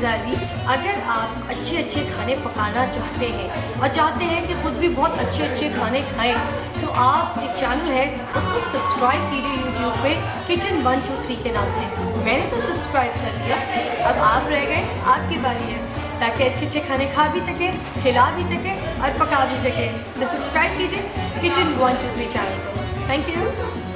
ज़ैदी। अगर आप अच्छे अच्छे खाने पकाना चाहते हैं और चाहते हैं कि ख़ुद भी बहुत अच्छे अच्छे खाने खाएं, तो आप एक चैनल है उसको सब्सक्राइब कीजिए यूट्यूब पे किचन 123 के नाम से। मैंने तो सब्सक्राइब कर लिया, अब आप रह गए, आपकी बारी है, ताकि अच्छे अच्छे खाने खा भी सकें, खिला भी सकें और पका भी सकें। तो सब्सक्राइब कीजिए किचन 123 चैनल को। Thank you.